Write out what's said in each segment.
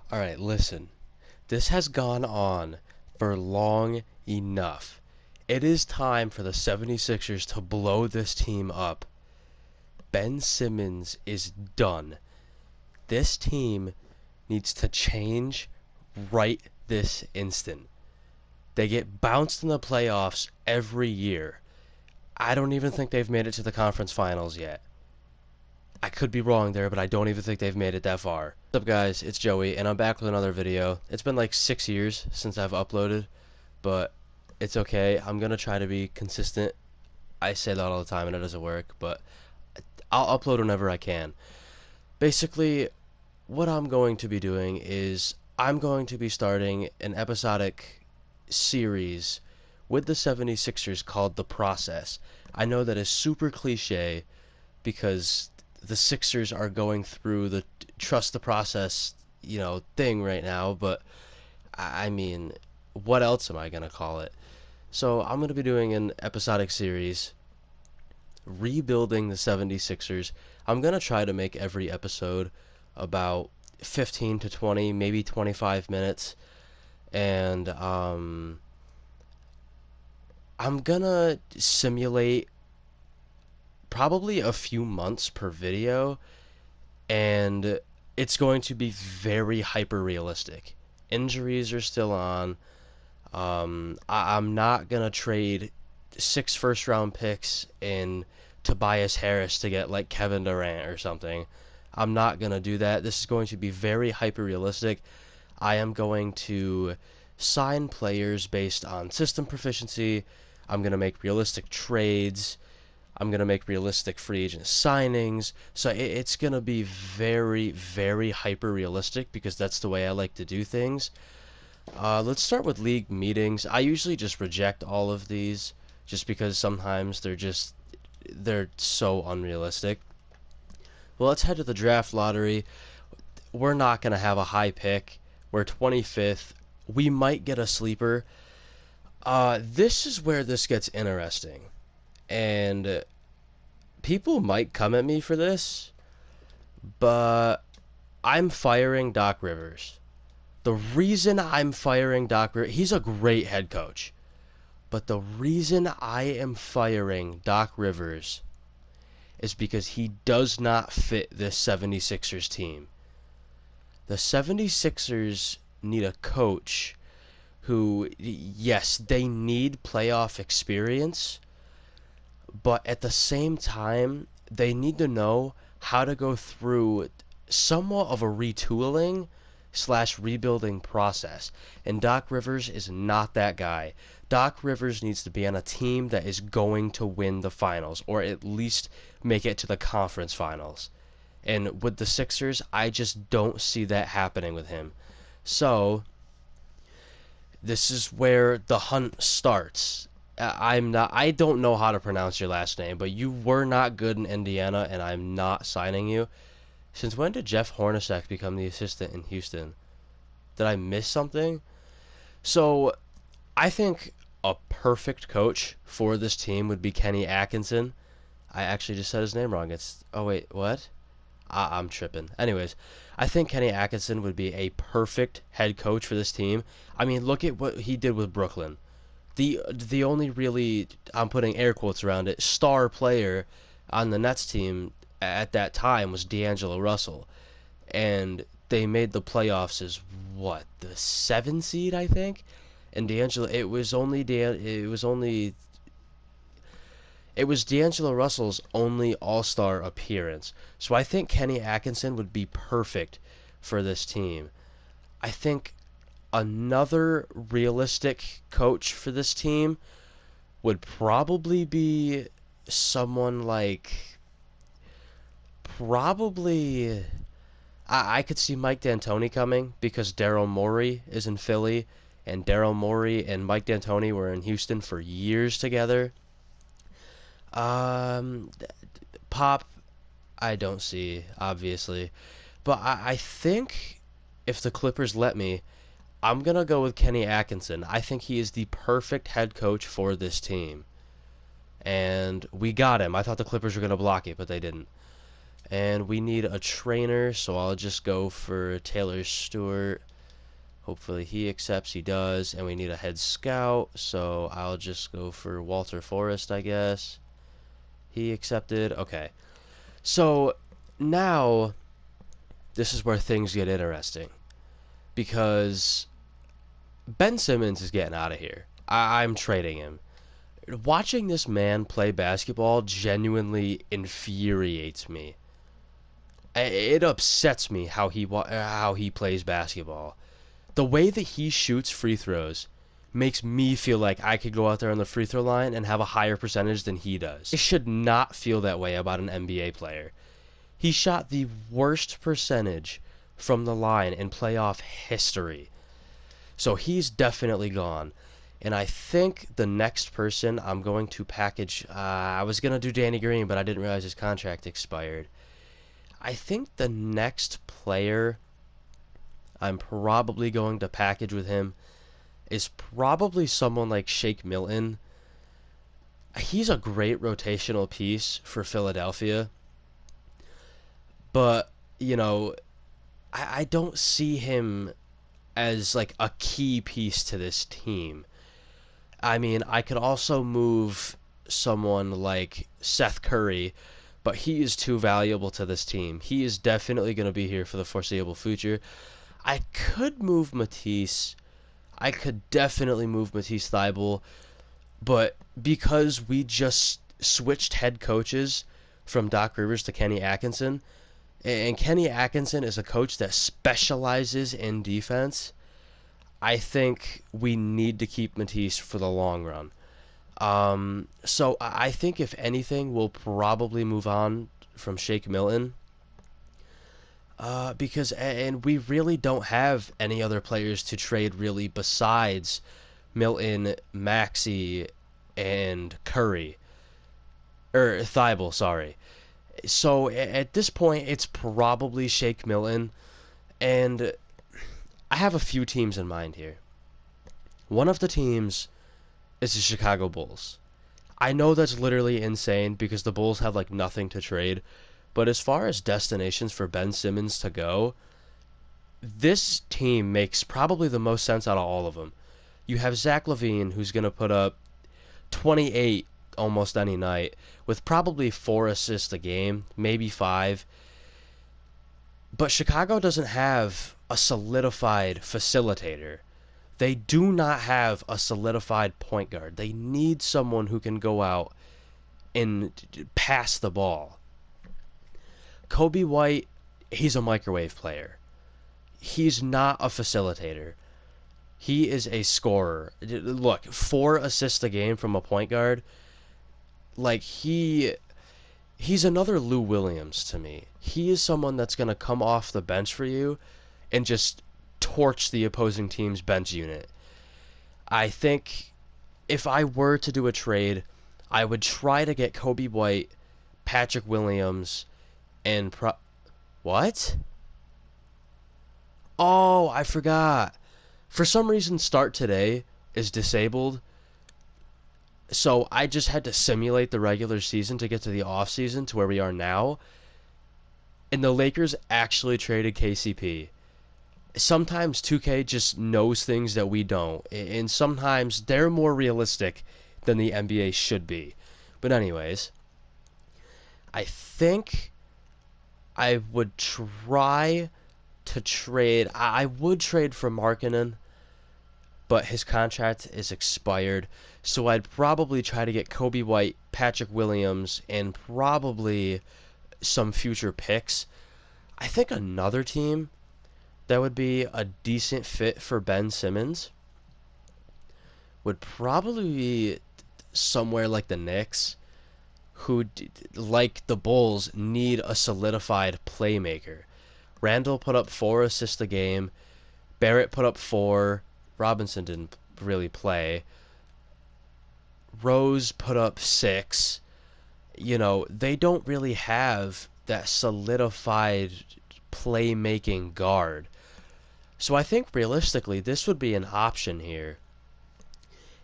Alright, listen. This has gone on for long enough. It is time for the 76ers to blow this team up. Ben Simmons is done. This team needs to change right this instant. They get bounced in the playoffs every year. I don't even think they've made it to the conference finals yet. I could be wrong there, but I don't even think they've made it that far. What's up, guys? It's Joey, and I'm back with another video. It's been like 6 years since I've uploaded, but it's okay. I'm gonna try to be consistent. I say that all the time, and it doesn't work, but I'll upload whenever I can. Basically, what I'm going to be doing is I'm going to be starting an episodic series with the 76ers called The Process. I know that is super cliche because the Sixers are going through the trust the process, thing right now, but I mean, what else am I going to call it? So, I'm going to be doing an episodic series rebuilding the 76ers. I'm going to try to make every episode about 15 to 20, maybe 25 minutes. And I'm going to simulate probably a few months per video, and it's going to be very hyper realistic. Injuries are still on. I'm not gonna trade 6 first round picks in Tobias Harris to get like Kevin Durant or something. I'm not gonna do that. This is going to be very hyper realistic. I am going to sign players based on system proficiency. I'm gonna make realistic trades. I'm going to make realistic free agent signings. So it's going to be very, very hyper realistic because that's the way I like to do things. Let's start with league meetings. I usually just reject all of these just because sometimes they're so unrealistic. Well, let's head to the draft lottery. We're not going to have a high pick. We're 25th. We might get a sleeper. This is where this gets interesting. And people might come at me for this, but I'm firing Doc Rivers. The reason I'm firing Doc Rivers, he's a great head coach, but the reason I am firing Doc Rivers is because he does not fit this 76ers team. The 76ers need a coach who, yes, they need playoff experience, but at the same time, they need to know how to go through somewhat of a retooling slash rebuilding process. And Doc Rivers is not that guy. Doc Rivers needs to be on a team that is going to win the finals, or at least make it to the conference finals. And with the Sixers, I just don't see that happening with him. So, this is where the hunt starts. I don't know how to pronounce your last name, but you were not good in Indiana, and I'm not signing you. Since when did Jeff Hornacek become the assistant in Houston? Did I miss something? So, I think a perfect coach for this team would be Kenny Atkinson. I actually just said his name wrong. Oh wait, what? I'm tripping. Anyways, I think Kenny Atkinson would be a perfect head coach for this team. I mean, look at what he did with Brooklyn. The only really, I'm putting air quotes around it, star player on the Nets team at that time was D'Angelo Russell, and they made the playoffs as what, the 7 seed, I think. And D'Angelo, it was D'Angelo Russell's only All-Star appearance. So I think Kenny Atkinson would be perfect for this team. I think another realistic coach for this team would probably be someone like probably I could see Mike D'Antoni coming because Daryl Morey is in Philly, and Daryl Morey and Mike D'Antoni were in Houston for years together. Um, Pop, I don't see, obviously, but I think if the Clippers let me, I'm going to go with Kenny Atkinson. I think he is the perfect head coach for this team. And we got him. I thought the Clippers were going to block it, but they didn't. And we need a trainer, so I'll just go for Taylor Stewart. Hopefully he accepts. He does. And we need a head scout, so I'll just go for Walter Forrest, I guess. He accepted. Okay. So now this is where things get interesting, because Ben Simmons is getting out of here. I'm trading him. Watching this man play basketball genuinely infuriates me. It upsets me how he plays basketball. The way that he shoots free throws makes me feel like I could go out there on the free throw line and have a higher percentage than he does. It should not feel that way about an NBA player. He shot the worst percentage from the line in playoff history. So he's definitely gone. And I think the next person I'm going to package, I was going to do Danny Green, but I didn't realize his contract expired. I think the next player I'm probably going to package with him is probably someone like Shake Milton. He's a great rotational piece for Philadelphia, but, I don't see him as like a key piece to this team. I mean, I could also move someone like Seth Curry, but he is too valuable to this team. He is definitely going to be here for the foreseeable future. I could move Matisse. I could definitely move Matisse Thybulle, but because we just switched head coaches from Doc Rivers to Kenny Atkinson, and Kenny Atkinson is a coach that specializes in defense, I think we need to keep Matisse for the long run. So I think if anything, we'll probably move on from Shake Milton. Because and we really don't have any other players to trade really besides Milton, Maxey, and Curry. Or Thibault, sorry. So at this point, it's probably Shake Milton, and I have a few teams in mind here. One of the teams is the Chicago Bulls. I know that's literally insane because the Bulls have like nothing to trade, but as far as destinations for Ben Simmons to go, this team makes probably the most sense out of all of them. You have Zach LaVine, who's going to put up 28 almost any night, with probably 4 assists a game, maybe 5. But Chicago doesn't have a solidified facilitator. They do not have a solidified point guard. They need someone who can go out and pass the ball. Kobe White, he's a microwave player. He's not a facilitator. He is a scorer. Look, 4 assists a game from a point guard. Like, he's another Lou Williams to me. He is someone that's going to come off the bench for you and just torch the opposing team's bench unit. I think if I were to do a trade, I would try to get Kobe White, Patrick Williams, and what? Oh, I forgot. For some reason, Start Today is disabled, so I just had to simulate the regular season to get to the off season to where we are now. And the Lakers actually traded KCP. Sometimes 2K just knows things that we don't, and sometimes they're more realistic than the NBA should be. But anyways, I think I would try to trade. I would trade for Markkanen, but his contract is expired. So I'd probably try to get Kobe White, Patrick Williams, and probably some future picks. I think another team that would be a decent fit for Ben Simmons would probably be somewhere like the Knicks, who, like the Bulls, need a solidified playmaker. Randall put up 4 assists a game. Barrett put up 4. Robinson didn't really play. Rose put up 6. They don't really have that solidified playmaking guard. So I think realistically this would be an option here.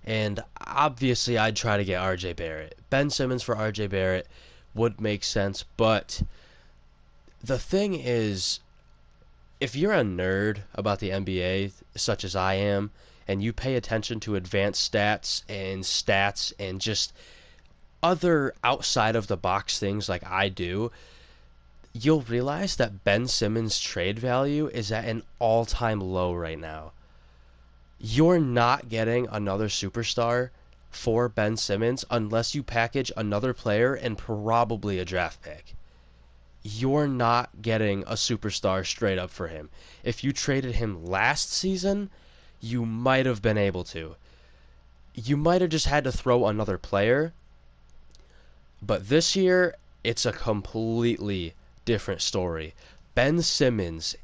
And obviously I'd try to get RJ Barrett. Ben Simmons for RJ Barrett would make sense, but The thing is, if you're a nerd about the NBA, such as I am, and you pay attention to advanced stats and just other outside of the box things like I do, you'll realize that Ben Simmons' trade value is at an all-time low right now. You're not getting another superstar for Ben Simmons unless you package another player and probably a draft pick. You're not getting a superstar straight up for him. If you traded him last season, you might have been able to. You might have just had to throw another player, but this year, it's a completely different story. Ben Simmons,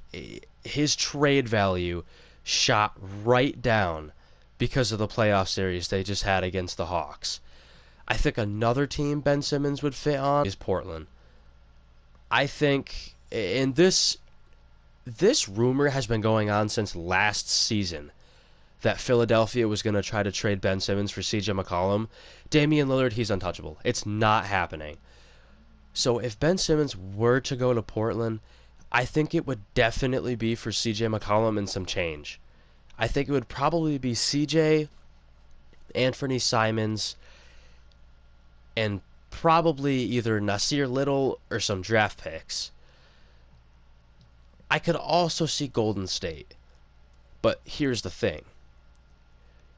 his trade value shot right down because of the playoff series they just had against the Hawks. I think another team Ben Simmons would fit on is Portland. I think, and this rumor has been going on since last season that Philadelphia was going to try to trade Ben Simmons for CJ McCollum. Damian Lillard, he's untouchable. It's not happening. So if Ben Simmons were to go to Portland, I think it would definitely be for CJ McCollum and some change. I think it would probably be CJ, Anthony Simons, and probably either Nasir Little or some draft picks. I could also see Golden State. But here's the thing.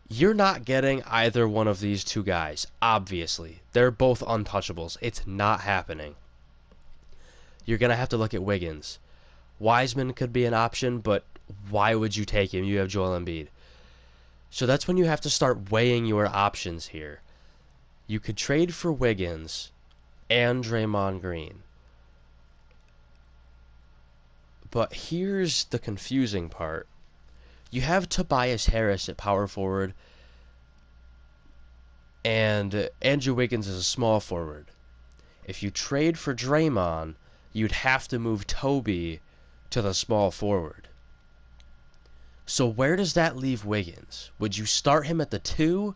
You're not getting either one of these two guys, obviously. They're both untouchables. It's not happening. You're going to have to look at Wiggins. Wiseman could be an option, but why would you take him? You have Joel Embiid. So that's when you have to start weighing your options here. You could trade for Wiggins and Draymond Green. But here's the confusing part. You have Tobias Harris at power forward, and Andrew Wiggins is a small forward. If you trade for Draymond, you'd have to move Toby to the small forward. So where does that leave Wiggins? Would you start him at the 2,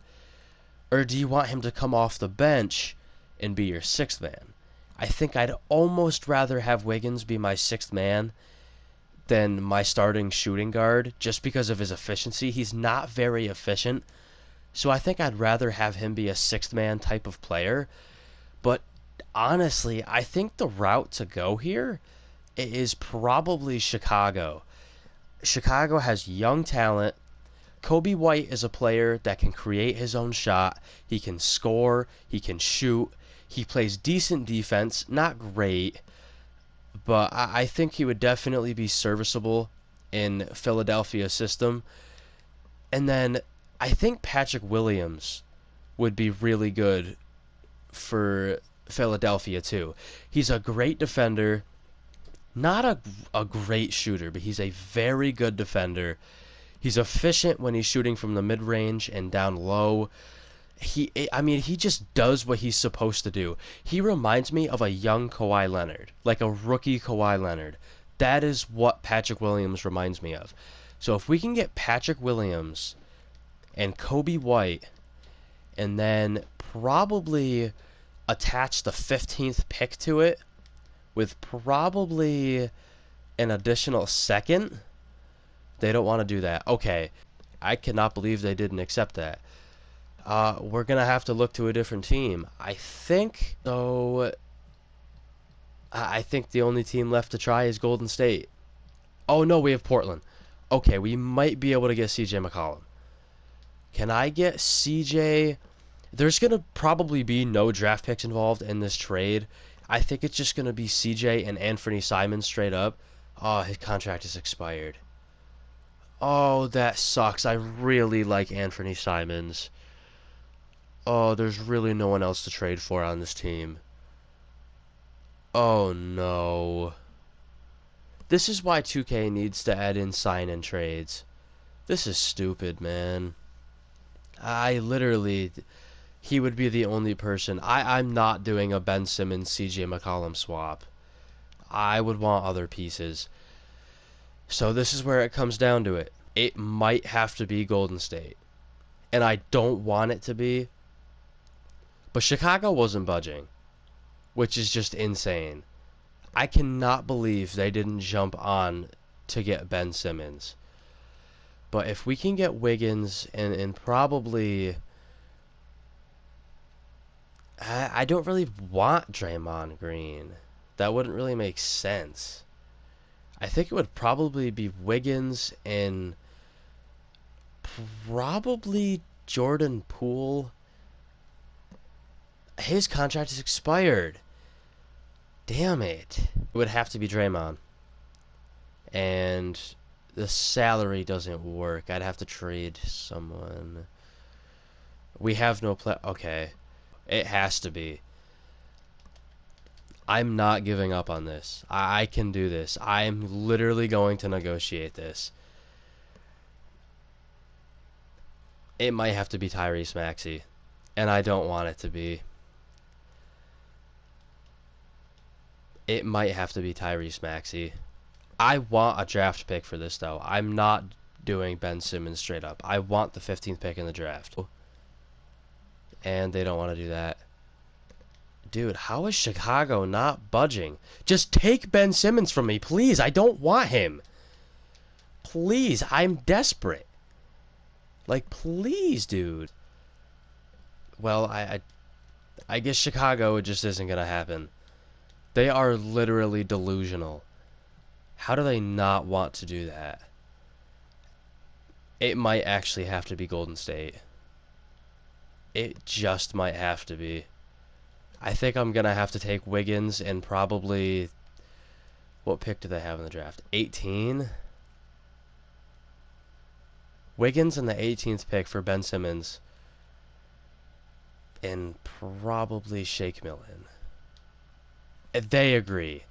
or do you want him to come off the bench and be your 6th man? I think I'd almost rather have Wiggins be my 6th man than my starting shooting guard just because of his efficiency. He's not very efficient, so I think I'd rather have him be a 6th man type of player. But honestly, I think the route to go here is probably Chicago. Chicago has young talent. Kobe White is a player that can create his own shot. He can score. He can shoot. He plays decent defense. Not great, but I think he would definitely be serviceable in Philadelphia's system. And then I think Patrick Williams would be really good for Philadelphia too. He's a great defender. Not a great shooter, but he's a very good defender. He's efficient when he's shooting from the mid-range and down low. He just does what he's supposed to do. He reminds me of a young Kawhi Leonard, like a rookie Kawhi Leonard. That is what Patrick Williams reminds me of. So if we can get Patrick Williams and Kobe White, and then probably attach the 15th pick to it with probably an additional 2nd. They don't want to do that. Okay, I cannot believe they didn't accept that. We're going to have to look to a different team. I think the only team left to try is Golden State. Oh, no, we have Portland. Okay, we might be able to get CJ McCollum. Can I get CJ? There's going to probably be no draft picks involved in this trade. I think it's just going to be CJ and Anthony Simons straight up. Oh, his contract is expired. Oh, that sucks. I really like Anthony Simons. Oh, there's really no one else to trade for on this team. Oh, no. This is why 2K needs to add in sign-in trades. This is stupid, man. He would be the only person. I'm not doing a Ben Simmons, CJ McCollum swap. I would want other pieces. So this is where it comes down to it. It might have to be Golden State. And I don't want it to be. But Chicago wasn't budging, which is just insane. I cannot believe they didn't jump on to get Ben Simmons. But if we can get Wiggins and probably... I don't really want Draymond Green. That wouldn't really make sense. I think it would probably be Wiggins and probably Jordan Poole. His contract is expired. Damn it. It would have to be Draymond. And the salary doesn't work. I'd have to trade someone. We have no play. Okay. It has to be. I'm not giving up on this. I can do this. I'm literally going to negotiate this. It might have to be Tyrese Maxey. And I don't want it to be. It might have to be Tyrese Maxey. I want a draft pick for this, though. I'm not doing Ben Simmons straight up. I want the 15th pick in the draft. And they don't want to do that. Dude, how is Chicago not budging? Just take Ben Simmons from me, please. I don't want him. Please, I'm desperate. Like, please, dude. Well, I guess Chicago, it just isn't going to happen. They are literally delusional. How do they not want to do that? It might actually have to be Golden State. It just might have to be. I think I'm going to have to take Wiggins and probably... What pick do they have in the draft? 18? Wiggins and the 18th pick for Ben Simmons. And probably Shake Milton. They agree.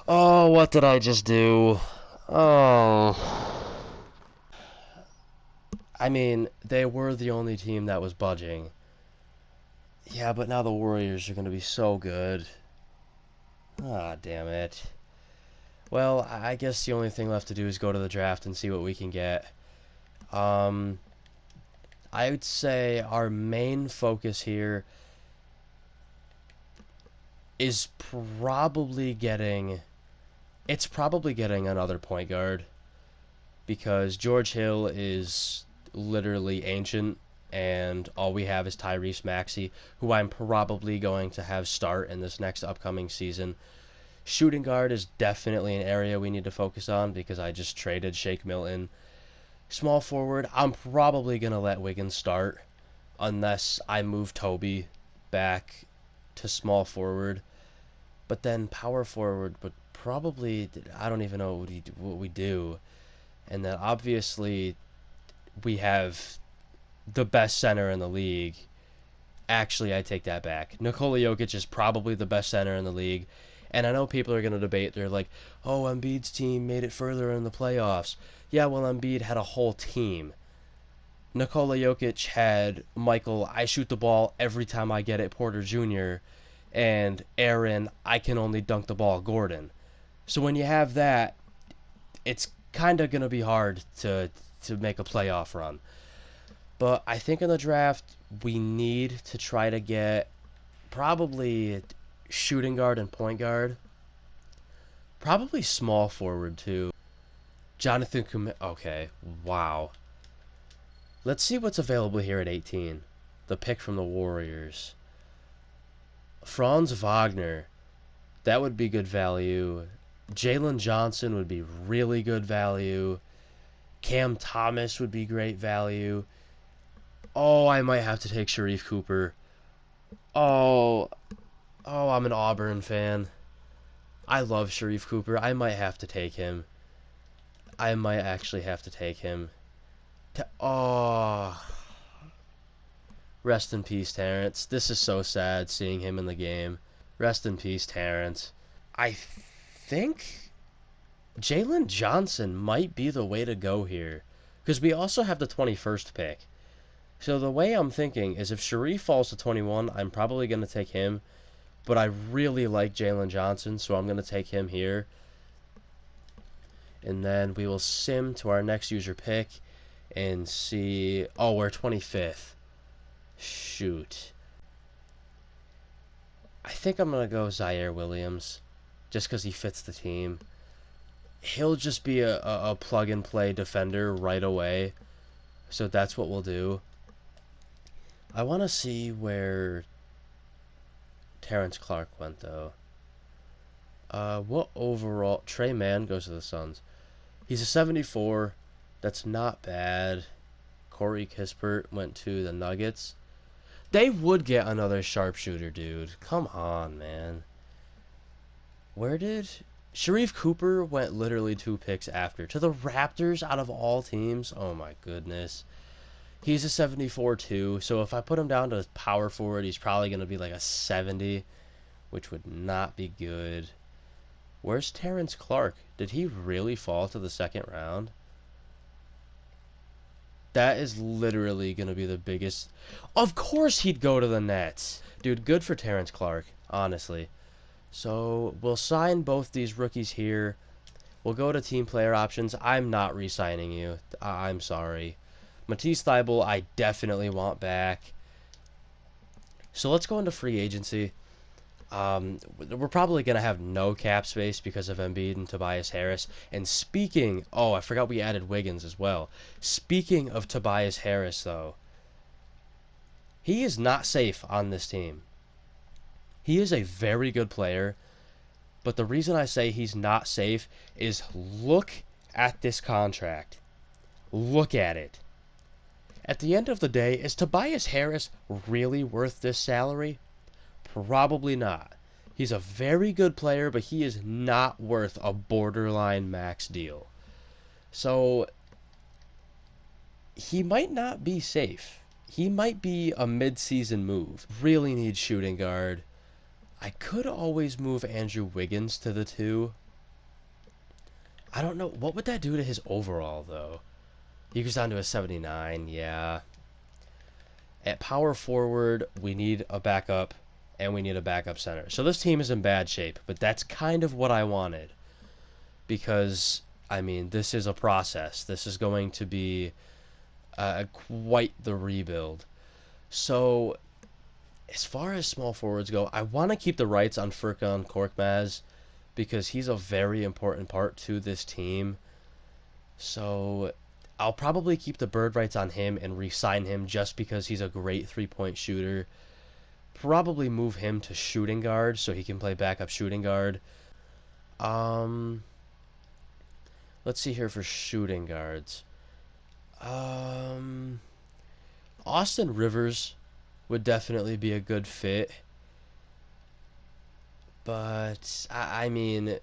Oh, what did I just do? Oh. I mean, they were the only team that was budging. Yeah, but now the Warriors are going to be so good. Ah, damn it. Well, I guess the only thing left to do is go to the draft and see what we can get. I would say our main focus here is probably getting... It's probably getting another point guard. Because George Hill is literally ancient. And all we have is Tyrese Maxey, who I'm probably going to have start in this next upcoming season. Shooting guard is definitely an area we need to focus on because I just traded Shake Milton. Small forward, I'm probably going to let Wiggins start unless I move Toby back to small forward. But then power forward would probably, I don't even know what we do. And then obviously we have the best center in the league. Actually, I take that back. Nikola Jokic is probably the best center in the league. And I know people are going to debate. They're like, oh, Embiid's team made it further in the playoffs. Yeah, well, Embiid had a whole team. Nikola Jokic had Michael, I shoot the ball every time I get it, Porter Jr., and Aaron, I can only dunk the ball, Gordon. So when you have that, it's kind of going to be hard to make a playoff run. But I think in the draft, we need to try to get probably shooting guard and point guard. Probably small forward, too. Jonathan Kuminga. Okay, wow. Let's see what's available here at 18. The pick from the Warriors. Franz Wagner. That would be good value. Jalen Johnson would be really good value. Cam Thomas would be great value. Oh, I might have to take Sharif Cooper. Oh, I'm an Auburn fan. I love Sharif Cooper. I might have to take him. I might actually have to take him. Oh. Rest in peace, Terrence. This is so sad seeing him in the game. Rest in peace, Terrence. I think Jalen Johnson might be the way to go here. Because we also have the 21st pick. So the way I'm thinking is if Sharif falls to 21, I'm probably going to take him. But I really like Jalen Johnson, so I'm going to take him here. And then we will sim to our next user pick and see... Oh, we're 25th. Shoot. I think I'm going to go Zaire Williams just because he fits the team. He'll just be a plug-and-play defender right away. So that's what we'll do. I want to see where Terrence Clark went, though. What overall... Trey Mann goes to the Suns. He's a 74. That's not bad. Corey Kispert went to the Nuggets. They would get another sharpshooter, dude. Come on, man. Where did... Sharif Cooper went literally 2 picks after. To the Raptors out of all teams? Oh, my goodness. He's a 74, too. So if I put him down to power forward, he's probably going to be like a 70, which would not be good. Where's Terrence Clark? Did he really fall to the 2nd round? That is literally going to be the biggest... Of course he'd go to the Nets. Dude, good for Terrence Clark, honestly. So, we'll sign both these rookies here. We'll go to team player options. I'm not re-signing you. I'm sorry. Matisse Thybulle, I definitely want back. So, let's go into free agency. We're probably going to have no cap space because of Embiid and Tobias Harris. And speaking... Oh, I forgot we added Wiggins as well. Speaking of Tobias Harris, though, he is not safe on this team. He is a very good player, but the reason I say he's not safe is look at this contract. Look at it. At the end of the day, is Tobias Harris really worth this salary? Probably not. He's a very good player, but he is not worth a borderline max deal. So, he might not be safe. He might be a mid-season move. Really needs shooting guard. I could always move Andrew Wiggins to the 2. I don't know. What would that do to his overall, though? He goes down to a 79, yeah. At power forward, we need a backup. And we need a backup center. So this team is in bad shape, but that's kind of what I wanted. Because, I mean, this is a process. This is going to be quite the rebuild. So, as far as small forwards go, I want to keep the rights on Furkan Korkmaz because he's a very important part to this team. So, I'll probably keep the bird rights on him and re-sign him just because he's a great three-point shooter. Probably move him to shooting guard so he can play backup shooting guard. Let's see here for shooting guards. Austin Rivers would definitely be a good fit. But, I mean,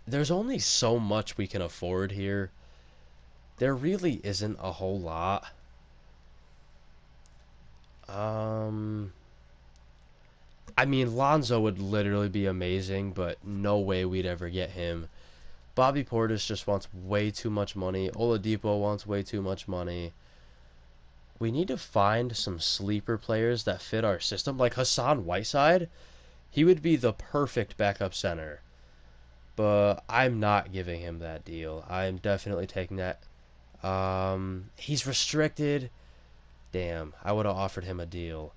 there's only so much we can afford here. There really isn't a whole lot. I mean, Lonzo would literally be amazing, but no way we'd ever get him. Bobby Portis just wants way too much money. Oladipo wants way too much money. We need to find some sleeper players that fit our system. Like Hassan Whiteside, he would be the perfect backup center. But I'm not giving him that deal. I'm definitely taking that. He's restricted. Damn, I would have offered him a deal.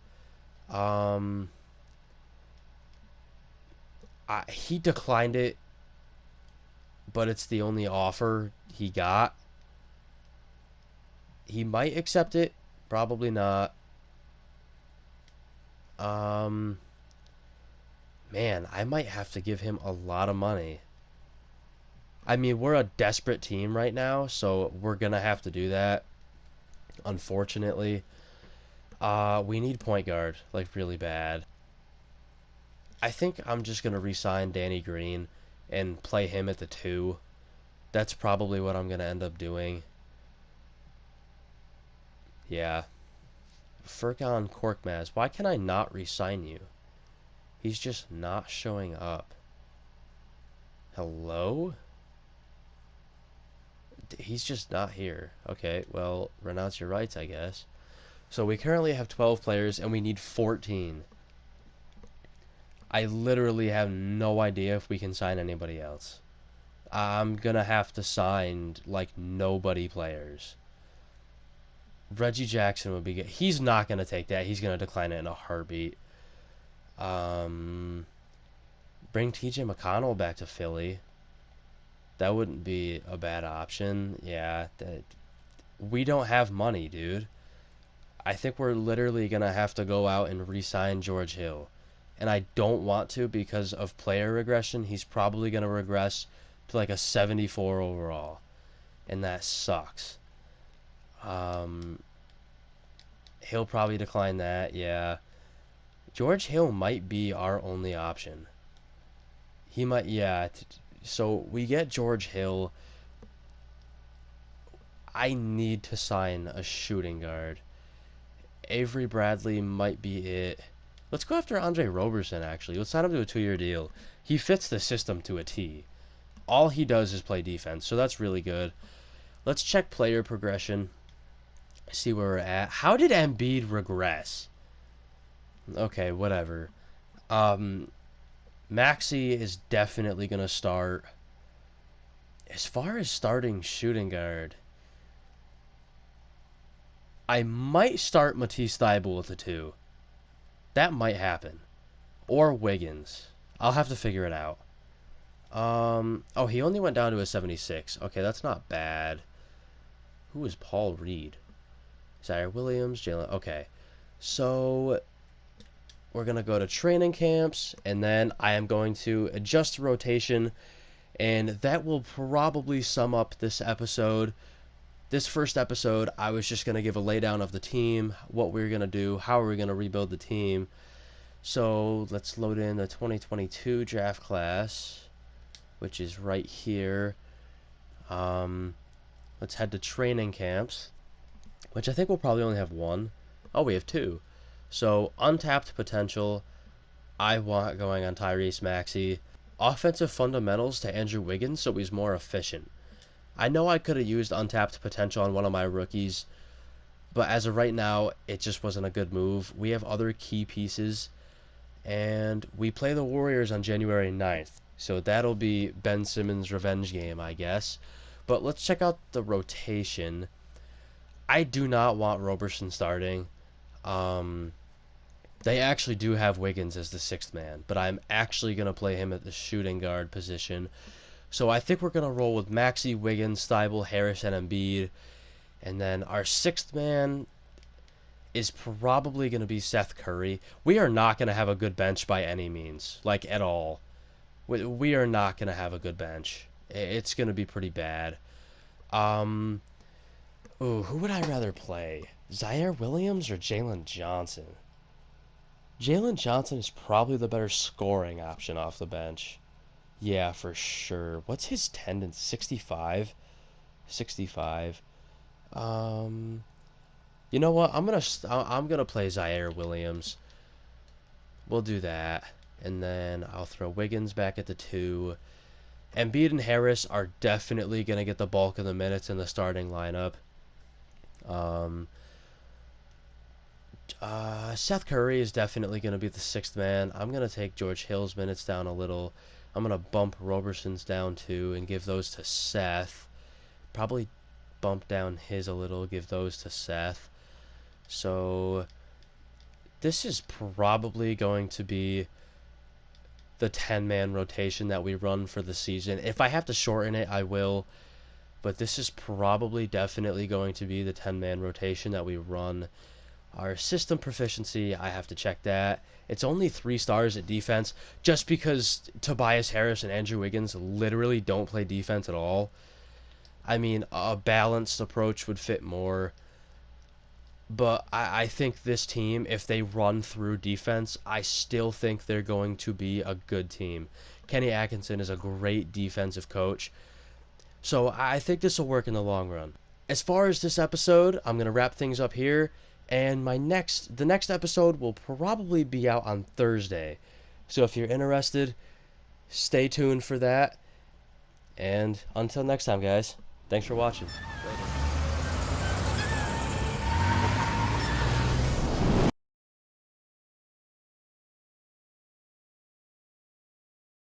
He declined it, but it's the only offer he got. He might accept it, probably not. Man, I might have to give him a lot of money. I mean, we're a desperate team right now, so we're gonna have to do that, unfortunately. We need point guard, like, really bad. I think I'm just going to re-sign Danny Green and play him at the 2. That's probably what I'm going to end up doing. Yeah. Furkan Korkmaz. Why can I not re-sign you? He's just not showing up. Hello? He's just not here. Okay, well, renounce your rights, I guess. So we currently have 12 players, and we need 14. I literally have no idea if we can sign anybody else. I'm gonna have to sign, like, nobody players. Reggie Jackson would be good. He's not gonna take that. He's gonna decline it in a heartbeat. Um, bring TJ McConnell back to Philly. That wouldn't be a bad option. Yeah, we don't have money, dude. I think we're literally going to have to go out and re-sign George Hill. And I don't want to because of player regression. He's probably going to regress to like a 74 overall. And that sucks. Um, he'll probably decline that, yeah. George Hill might be our only option. He might, yeah. So we get George Hill. I need to sign a shooting guard. Avery Bradley might be it. Let's go after Andre Roberson, actually. Let's sign him to a 2-year deal. He fits the system to a T. All he does is play defense, so that's really good. Let's check player progression. See where we're at. How did Embiid regress? Okay, whatever. Maxey is definitely going to start. As far as starting shooting guard, I might start Matisse Thybulle at the 2. That might happen. Or Wiggins. I'll have to figure it out. Oh, he only went down to a 76. Okay, that's not bad. Who is Paul Reed? Zaire Williams, Jalen. Okay. So, we're going to go to training camps, and then I am going to adjust the rotation, and that will probably sum up this episode. This first episode, I was just going to give a laydown of the team, what we're going to do, how we're going to rebuild the team. So let's load in the 2022 draft class, which is right here. Let's head to training camps, which I think we'll probably only have 1. Oh, we have 2. So untapped potential, I want going on Tyrese Maxey. Offensive fundamentals to Andrew Wiggins so he's more efficient. I know I could have used untapped potential on one of my rookies, but as of right now, it just wasn't a good move. We have other key pieces, and we play the Warriors on January 9th, so that'll be Ben Simmons' revenge game, I guess. But let's check out the rotation. I do not want Roberson starting. They actually do have Wiggins as the 6th man, but I'm actually going to play him at the shooting guard position. So I think we're going to roll with Maxey, Wiggins, Thybulle, Harris, and Embiid. And then our 6th man is probably going to be Seth Curry. We are not going to have a good bench by any means, like at all. We are not going to have a good bench. It's going to be pretty bad. Ooh, who would I rather play? Zaire Williams or Jalen Johnson? Jalen Johnson is probably the better scoring option off the bench. Yeah, for sure. What's his tendon? 65? 65. You know what? I'm gonna play Zaire Williams. We'll do that. And then I'll throw Wiggins back at the 2. Embiid and Harris are definitely gonna get the bulk of the minutes in the starting lineup. Seth Curry is definitely going to be the 6th man. I'm going to take George Hill's minutes down a little. I'm going to bump Roberson's down too and give those to Seth. Probably bump down his a little, give those to Seth. So this is probably going to be the 10-man rotation that we run for the season. If I have to shorten it, I will. But this is probably definitely going to be the 10-man rotation that we run. Our system proficiency, I have to check that. It's only 3 stars at defense, just because Tobias Harris and Andrew Wiggins literally don't play defense at all. I mean, a balanced approach would fit more. But I think this team, if they run through defense, I still think they're going to be a good team. Kenny Atkinson is a great defensive coach. So I think this will work in the long run. As far as this episode, I'm going to wrap things up here. And the next episode will probably be out on Thursday. So if you're interested, stay tuned for that. And until next time, guys, thanks for watching.